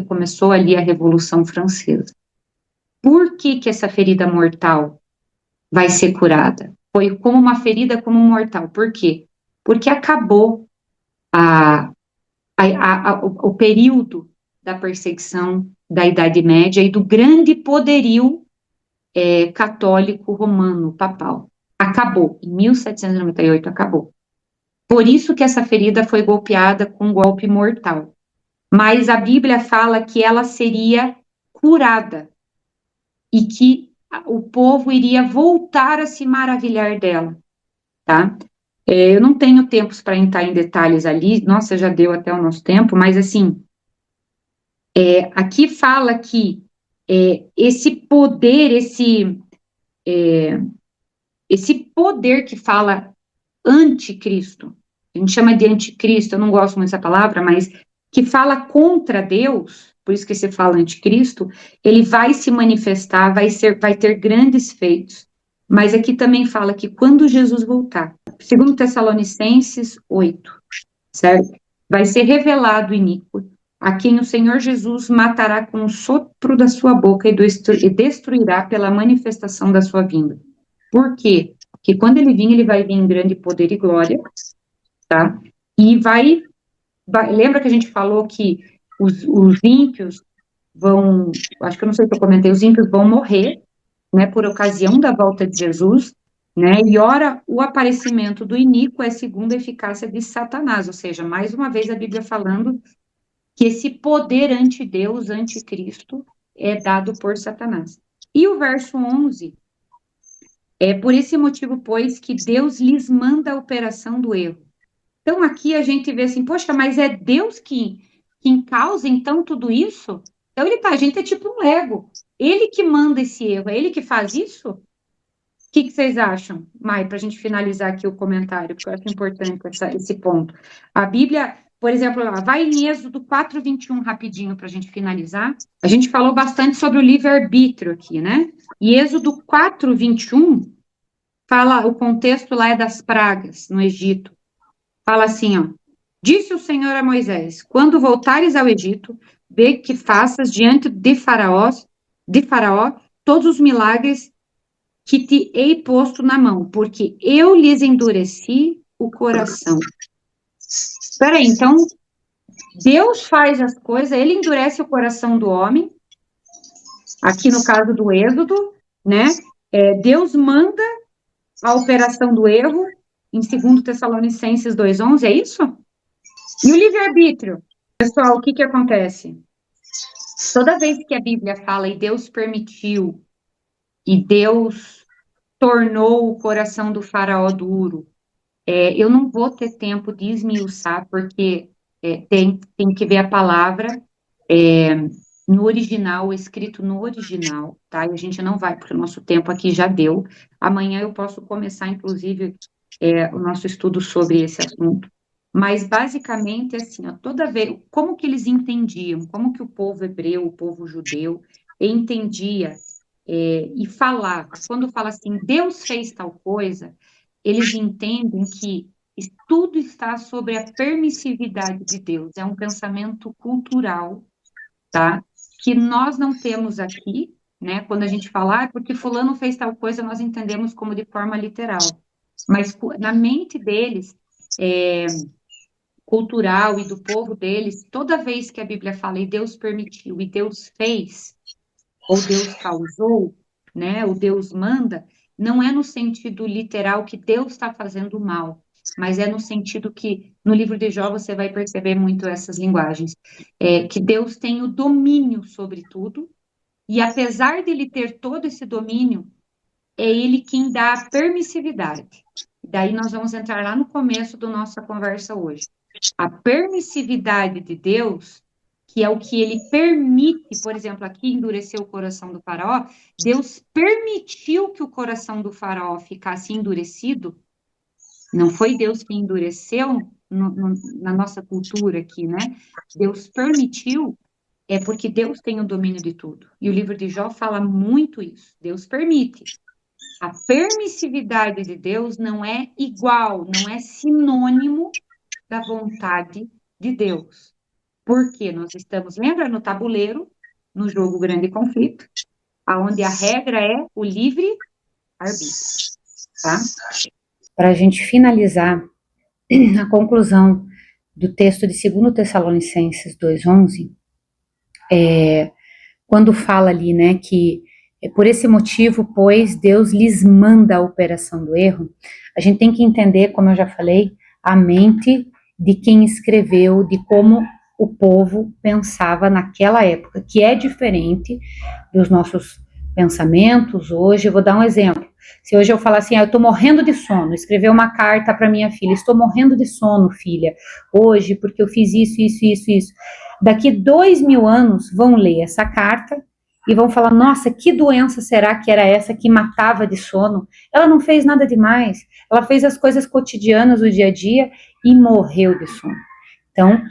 começou ali a Revolução Francesa. Por que que essa ferida mortal vai ser curada? Foi como uma ferida como mortal. Por quê? Porque acabou o período da perseguição da Idade Média e do grande poderio católico romano, papal. Acabou. Em 1798 acabou. Por isso que essa ferida foi golpeada com um golpe mortal. Mas a Bíblia fala que ela seria curada e que o povo iria voltar a se maravilhar dela, tá? Eu não tenho tempos para entrar em detalhes ali, nossa, já deu até o nosso tempo, mas assim, aqui fala que esse poder, esse poder que fala anticristo, a gente chama de anticristo, eu não gosto muito dessa palavra, mas que fala contra Deus, por isso que se fala anticristo, ele vai se manifestar, vai ter grandes feitos. Mas aqui também fala que quando Jesus voltar, segundo Tessalonicenses 8, certo? Vai ser revelado o iníquo, a quem o Senhor Jesus matará com o sopro da sua boca e destruirá pela manifestação da sua vinda. Por quê? Porque quando ele vai vir em grande poder e glória, tá? E lembra que a gente falou que os ímpios vão, acho que eu não sei se eu comentei, os ímpios vão morrer, né, por ocasião da volta de Jesus, né, e ora, o aparecimento do iníquo é segundo a eficácia de Satanás, ou seja, mais uma vez a Bíblia falando que esse poder anti-Deus, anticristo, é dado por Satanás. E o verso 11, por esse motivo, pois, que Deus lhes manda a operação do erro. Então, aqui a gente vê assim, poxa, mas é Deus que causa, então, tudo isso? Então, a gente é tipo um Lego. Ele que manda esse erro, é ele que faz isso? O que vocês acham, Mai, para a gente finalizar aqui o comentário, porque eu acho importante esse ponto. A Bíblia, por exemplo, vai em Êxodo 4:21 rapidinho para a gente finalizar. A gente falou bastante sobre o livre-arbítrio aqui, né? E Êxodo 4:21 fala, o contexto lá é das pragas no Egito. Fala assim, ó. Disse o Senhor a Moisés: quando voltares ao Egito, vê que faças diante de Faraó todos os milagres que te hei posto na mão, porque eu lhes endureci o coração. Espera aí, então, Deus faz as coisas, ele endurece o coração do homem, aqui no caso do Êxodo, né? Deus manda a operação do erro, em 2 Tessalonicenses 2:11, é isso? E o livre-arbítrio? Pessoal, o que acontece? Toda vez que a Bíblia fala e Deus permitiu, e Deus tornou o coração do faraó duro, eu não vou ter tempo de esmiuçar, porque tem que ver a palavra no original, escrito no original, tá? E a gente não vai, porque o nosso tempo aqui já deu. Amanhã eu posso começar, inclusive, o nosso estudo sobre esse assunto. Mas, basicamente, assim, ó, toda vez, como que eles entendiam, como que o povo hebreu, o povo judeu, entendia e falava. Quando fala assim, Deus fez tal coisa, eles entendem que tudo está sobre a permissividade de Deus. É um pensamento cultural, tá? Que nós não temos aqui, né? Quando a gente fala, porque fulano fez tal coisa, nós entendemos como de forma literal. Mas na mente deles, cultural e do povo deles, toda vez que a Bíblia fala e Deus permitiu, e Deus fez, ou Deus causou, né? O Deus manda, não é no sentido literal que Deus está fazendo mal, mas é no sentido que, no livro de Jó, você vai perceber muito essas linguagens, que Deus tem o domínio sobre tudo, e apesar dele ter todo esse domínio, é ele quem dá a permissividade. Daí nós vamos entrar lá no começo da nossa conversa hoje. A permissividade de Deus, que é o que ele permite, por exemplo, aqui endureceu o coração do faraó, Deus permitiu que o coração do faraó ficasse endurecido, não foi Deus que endureceu na nossa cultura aqui, né? Deus permitiu, porque Deus tem o domínio de tudo. E o livro de Jó fala muito isso, Deus permite. A permissividade de Deus não é igual, não é sinônimo da vontade de Deus. Porque nós estamos, lembra, no tabuleiro, no jogo Grande Conflito, onde a regra é o livre-arbítrio, tá? Para a gente finalizar, a conclusão do texto de 2 Tessalonicenses 2:11, quando fala ali, né, que por esse motivo, pois, Deus lhes manda a operação do erro, a gente tem que entender, como eu já falei, a mente de quem escreveu, de como o povo pensava naquela época, que é diferente dos nossos pensamentos hoje. Eu vou dar um exemplo. Se hoje eu falar assim, eu estou morrendo de sono, escrever uma carta para minha filha, estou morrendo de sono, filha, hoje, porque eu fiz isso. Daqui 2000 anos vão ler essa carta e vão falar, nossa, que doença será que era essa que matava de sono? Ela não fez nada demais, ela fez as coisas cotidianas do dia a dia e morreu de sono. Então,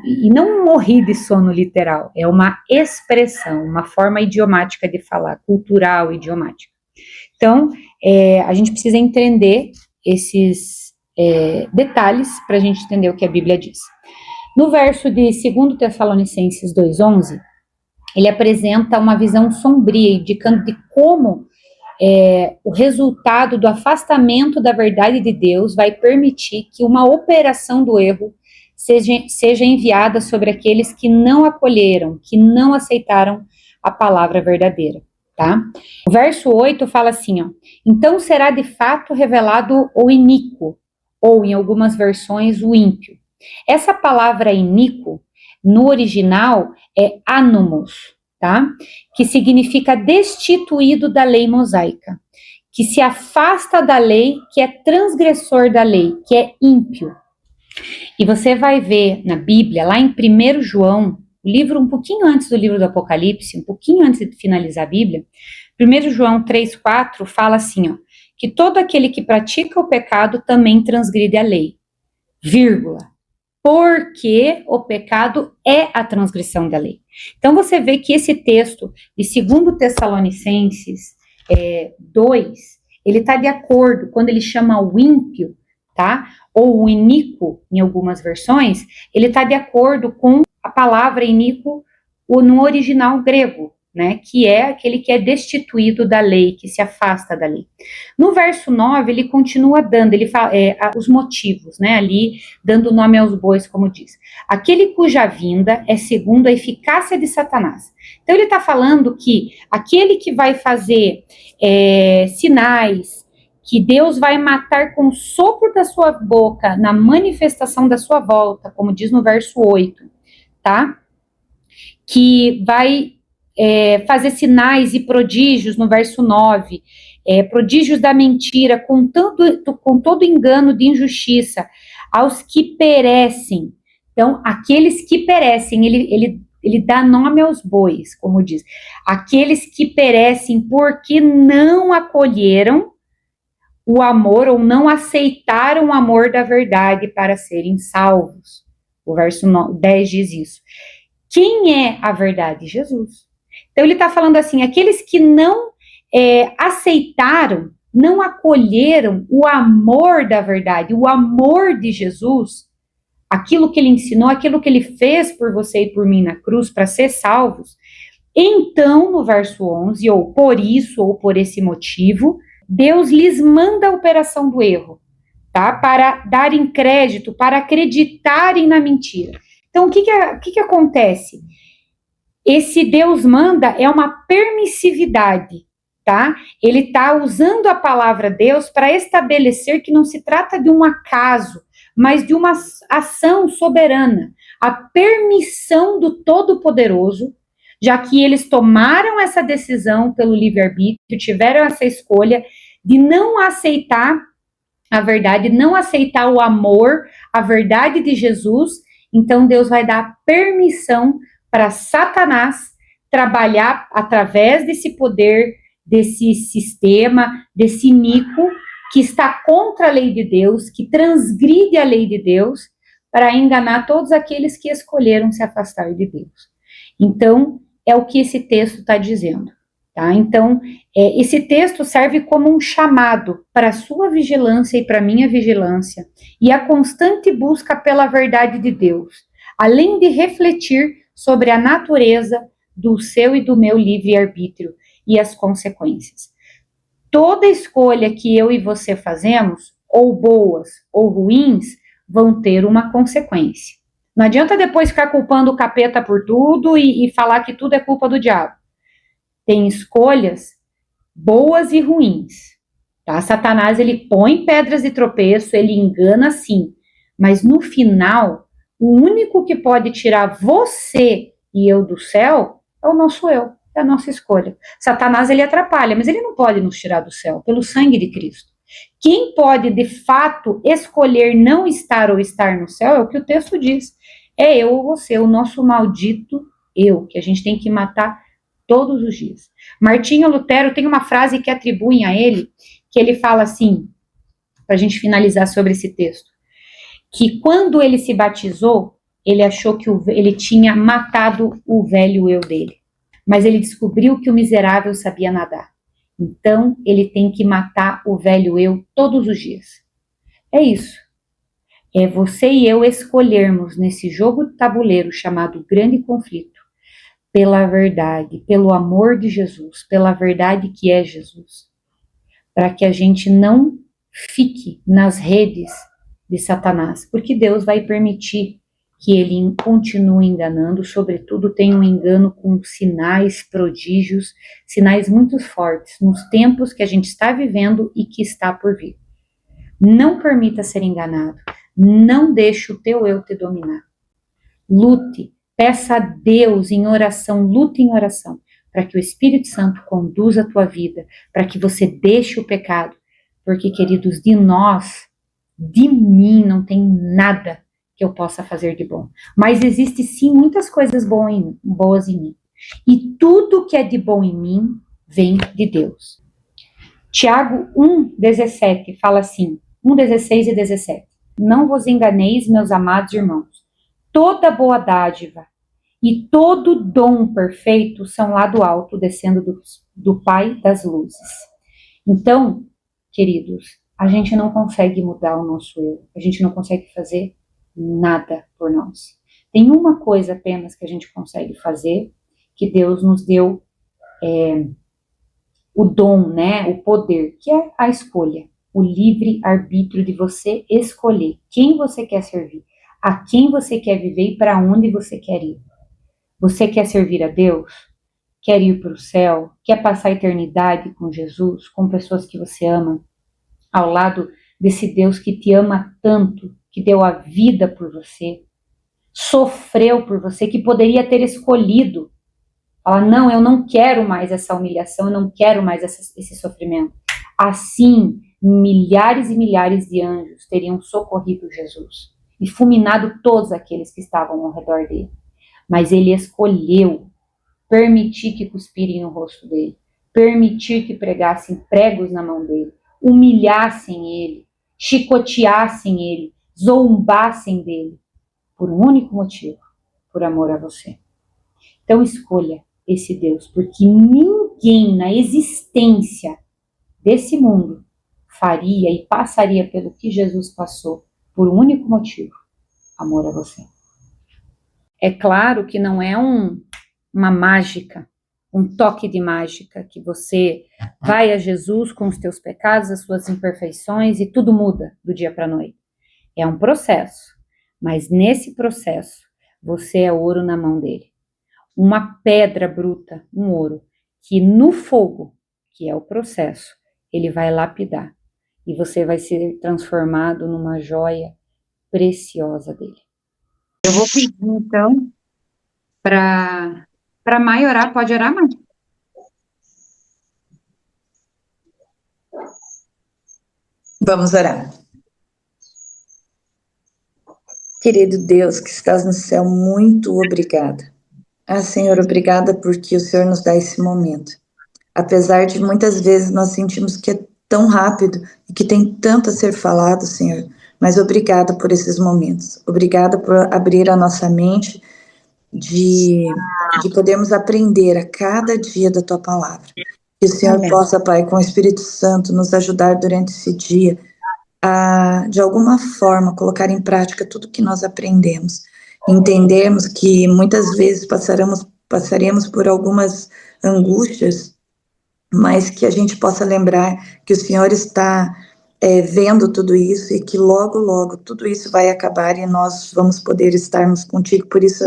e não morri de sono literal, é uma expressão, uma forma idiomática de falar, cultural, idiomática. Então, a gente precisa entender esses detalhes para a gente entender o que a Bíblia diz. No verso de 2 Tessalonicenses 2,11, ele apresenta uma visão sombria, indicando de como o resultado do afastamento da verdade de Deus vai permitir que uma operação do erro seja enviada sobre aqueles que não acolheram, que não aceitaram a palavra verdadeira, tá? O verso 8 fala assim, ó, então será de fato revelado o iníquo, ou em algumas versões o ímpio. Essa palavra iníquo, no original, é anomos, tá? Que significa destituído da lei mosaica, que se afasta da lei, que é transgressor da lei, que é ímpio. E você vai ver na Bíblia, lá em 1 João, o livro um pouquinho antes do livro do Apocalipse, um pouquinho antes de finalizar a Bíblia, 1 João 3,4 fala assim, ó, que todo aquele que pratica o pecado também transgride a lei, vírgula, porque o pecado é a transgressão da lei. Então você vê que esse texto de 2 Tessalonicenses 2, ele está de acordo, quando ele chama o ímpio, tá? Ou o iníquo, em algumas versões, ele está de acordo com a palavra iníquo no original grego, né? Que é aquele que é destituído da lei, que se afasta da lei. No verso 9, ele continua dando, ele fala os motivos, né? Ali, dando nome aos bois, como diz. Aquele cuja vinda é segundo a eficácia de Satanás. Então, ele está falando que aquele que vai fazer sinais, que Deus vai matar com o sopro da sua boca, na manifestação da sua volta, como diz no verso 8, tá? Que vai fazer sinais e prodígios, no verso 9, prodígios da mentira, com todo engano de injustiça, aos que perecem. Então, aqueles que perecem, ele dá nome aos bois, como diz. Aqueles que perecem porque não acolheram o amor ou não aceitaram o amor da verdade para serem salvos. O verso 10 diz isso. Quem é a verdade? Jesus. Então ele está falando assim, aqueles que não aceitaram, não acolheram o amor da verdade, o amor de Jesus, aquilo que ele ensinou, aquilo que ele fez por você e por mim na cruz para ser salvos, então no verso 11, ou por isso, ou por esse motivo, Deus lhes manda a operação do erro, tá? Para darem crédito, para acreditarem na mentira. Então, o que acontece? Esse Deus manda é uma permissividade, tá? Ele está usando a palavra Deus para estabelecer que não se trata de um acaso, mas de uma ação soberana, a permissão do Todo-Poderoso, já que eles tomaram essa decisão pelo livre-arbítrio, tiveram essa escolha de não aceitar a verdade, não aceitar o amor, a verdade de Jesus, então Deus vai dar permissão para Satanás trabalhar através desse poder, desse sistema, desse iníquo que está contra a lei de Deus, que transgride a lei de Deus, para enganar todos aqueles que escolheram se afastar de Deus. Então, é o que esse texto está dizendo, tá? Então, esse texto serve como um chamado para a sua vigilância e para a minha vigilância, e a constante busca pela verdade de Deus, além de refletir sobre a natureza do seu e do meu livre-arbítrio e as consequências. Toda escolha que eu e você fazemos, ou boas ou ruins, vão ter uma consequência. Não adianta depois ficar culpando o capeta por tudo e falar que tudo é culpa do diabo. Tem escolhas boas e ruins, tá? Satanás, ele põe pedras de tropeço, ele engana sim, mas no final, o único que pode tirar você e eu do céu é o nosso eu, é a nossa escolha. Satanás, ele atrapalha, mas ele não pode nos tirar do céu, pelo sangue de Cristo. Quem pode, de fato, escolher não estar ou estar no céu é o que o texto diz. É eu ou você, o nosso maldito eu, que a gente tem que matar todos os dias. Martinho Lutero tem uma frase que atribuem a ele, que ele fala assim, para a gente finalizar sobre esse texto, que quando ele se batizou, ele achou que ele tinha matado o velho eu dele, mas ele descobriu que o miserável sabia nadar. Então, ele tem que matar o velho eu todos os dias. É isso. É você e eu escolhermos nesse jogo de tabuleiro chamado Grande Conflito, pela verdade, pelo amor de Jesus, pela verdade que é Jesus, para que a gente não fique nas redes de Satanás, porque Deus vai permitir que ele continue enganando, sobretudo tem um engano com sinais, prodígios, sinais muito fortes nos tempos que a gente está vivendo e que está por vir. Não permita ser enganado, não deixe o teu eu te dominar. Lute, peça a Deus em oração, lute em oração, para que o Espírito Santo conduza a tua vida, para que você deixe o pecado, porque, queridos, de mim não tem nada que eu possa fazer de bom. Mas existe sim muitas coisas boas em mim. E tudo que é de bom em mim vem de Deus. Tiago 1,17 fala assim, 1,16 e 17. Não vos enganeis, meus amados irmãos. Toda boa dádiva e todo dom perfeito são lá do alto, descendo do Pai das luzes. Então, queridos, a gente não consegue mudar o nosso eu. A gente não consegue fazer nada por nós. Tem uma coisa apenas que a gente consegue fazer, que Deus nos deu o dom, né, o poder, que é a escolha, o livre arbítrio de você escolher quem você quer servir, a quem você quer viver e para onde você quer ir. Você quer servir a Deus? Quer ir para o céu? Quer passar a eternidade com Jesus, com pessoas que você ama, ao lado desse Deus que te ama tanto, que deu a vida por você, sofreu por você, que poderia ter escolhido falar, não, eu não quero mais essa humilhação, eu não quero mais esse sofrimento. Assim, milhares e milhares de anjos teriam socorrido Jesus e fulminado todos aqueles que estavam ao redor dele. Mas ele escolheu permitir que cuspirem no rosto dele, permitir que pregassem pregos na mão dele, humilhassem ele, chicoteassem ele, zombassem dele, por um único motivo, por amor a você. Então escolha esse Deus, porque ninguém na existência desse mundo faria e passaria pelo que Jesus passou por um único motivo, amor a você. É claro que não é uma mágica, um toque de mágica, que você vai a Jesus com os teus pecados, as suas imperfeições e tudo muda do dia para a noite. É um processo, mas nesse processo você é ouro na mão dele. Uma pedra bruta, um ouro, que no fogo, que é o processo, ele vai lapidar e você vai ser transformado numa joia preciosa dele. Eu vou pedir, então, para Mai orar. Pode orar, Mai? Vamos orar. Querido Deus que estás no céu, muito obrigada. Senhor, obrigada porque o Senhor nos dá esse momento. Apesar de muitas vezes nós sentimos que é tão rápido e que tem tanto a ser falado, Senhor, mas obrigada por esses momentos. Obrigada por abrir a nossa mente de podermos aprender a cada dia da Tua palavra. Que o Senhor possa, Pai, com o Espírito Santo, nos ajudar durante esse dia a, de alguma forma, colocar em prática tudo que nós aprendemos. Entendemos que muitas vezes passaremos por algumas angústias, mas que a gente possa lembrar que o Senhor está vendo tudo isso e que logo, logo tudo isso vai acabar e nós vamos poder estarmos contigo. Por isso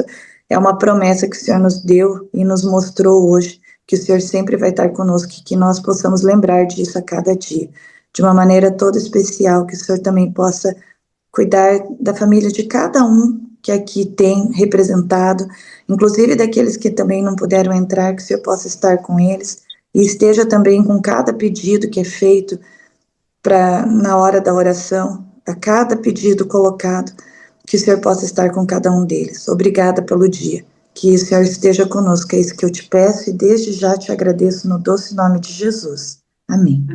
é uma promessa que o Senhor nos deu e nos mostrou hoje, que o Senhor sempre vai estar conosco e que nós possamos lembrar disso a cada dia, de uma maneira toda especial, que o Senhor também possa cuidar da família de cada um que aqui tem representado, inclusive daqueles que também não puderam entrar, que o Senhor possa estar com eles e esteja também com cada pedido que é feito na hora da oração, a cada pedido colocado, que o Senhor possa estar com cada um deles. Obrigada pelo dia. Que o Senhor esteja conosco, é isso que eu te peço e desde já te agradeço no doce nome de Jesus. Amém.